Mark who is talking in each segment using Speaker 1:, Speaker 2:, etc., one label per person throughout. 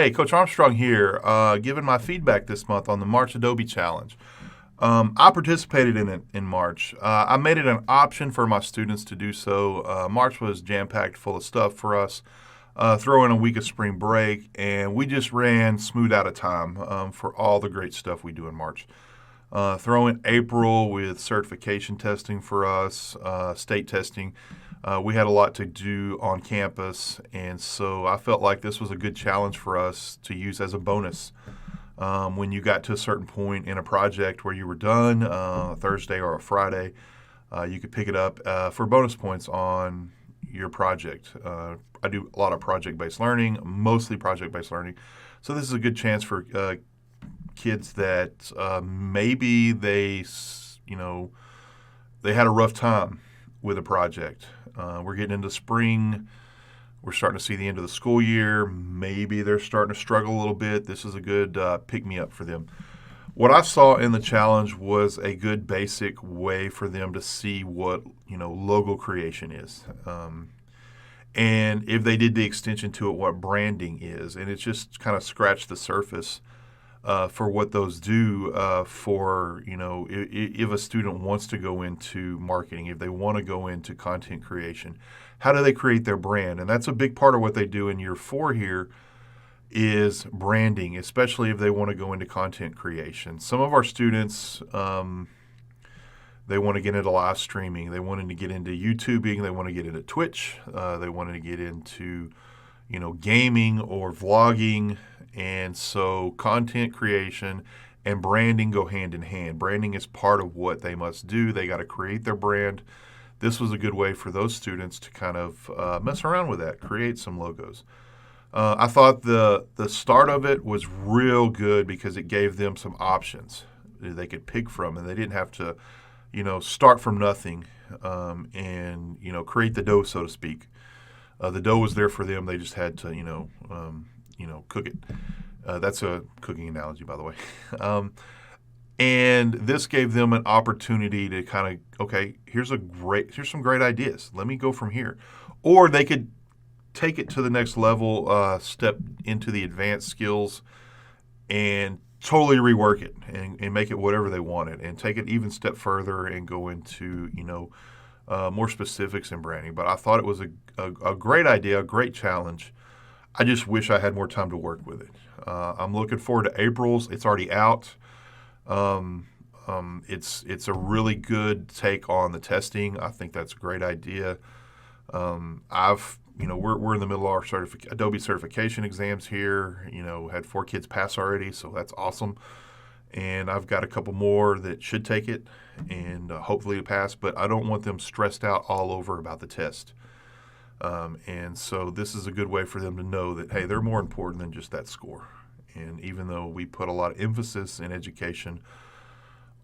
Speaker 1: Hey, Coach Armstrong here, giving my feedback this month on the March Adobe Challenge. I participated in it in March. I made it an option for my students to do so. March was jam-packed full of stuff for us. Throw in a week of spring break, and we just ran smooth out of time for all the great stuff we do in March. Throw in April with certification testing for us, state testing. We had a lot to do on campus, and so I felt like this was a good challenge for us to use as a bonus. When you got to a certain point in a project where you were done, a Thursday or a Friday, you could pick it up for bonus points on your project. I do a lot of project-based learning, mostly project-based learning. So this is a good chance for kids that maybe they had a rough time with a project. We're getting into spring. We're starting to see the end of the school year. Maybe they're starting to struggle a little bit. This is a good pick-me-up for them. What I saw in the challenge was a good basic way for them to see what logo creation is. And if they did the extension to it, what branding is. And it's just kind of scratched the surface for what those do for, if a student wants to go into marketing, if they want to go into content creation, how do they create their brand? And that's a big part of what they do in year 4 here is branding, especially if they want to go into content creation. Some of our students, they want to get into live streaming. They wanted to get into YouTubing. They want to get into Twitch. They wanted to get into, gaming or vlogging. And so content creation and branding go hand in hand. Branding is part of what they must do. They got to create their brand. This was a good way for those students to kind of mess around with that, create some logos. I thought the start of it was real good because it gave them some options they could pick from, and they didn't have to, start from nothing and create the dough, so to speak. The dough was there for them. They just had to, cook it. That's a cooking analogy, by the way. And this gave them an opportunity to kind of, okay, here's some great ideas. Let me go from here. Or they could take it to the next level, step into the advanced skills and totally rework it and make it whatever they wanted and take it even step further and go into, more specifics in branding. But I thought it was a great idea, a great challenge. I just wish I had more time to work with it. I'm looking forward to April's. It's already out. It's a really good take on the testing. I think that's a great idea. We're in the middle of our Adobe certification exams here. Had 4 kids pass already, so that's awesome. And I've got a couple more that should take it and hopefully pass. But I don't want them stressed out all over about the test. And so this is a good way for them to know that, hey, they're more important than just that score. And even though we put a lot of emphasis in education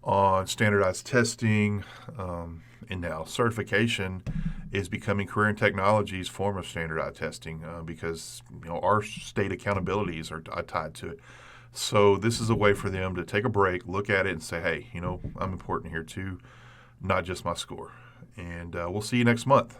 Speaker 1: on standardized testing, and now certification is becoming career and technology's form of standardized testing because our state accountabilities are tied to it. So this is a way for them to take a break, look at it, and say, hey, I'm important here too, not just my score. And we'll see you next month.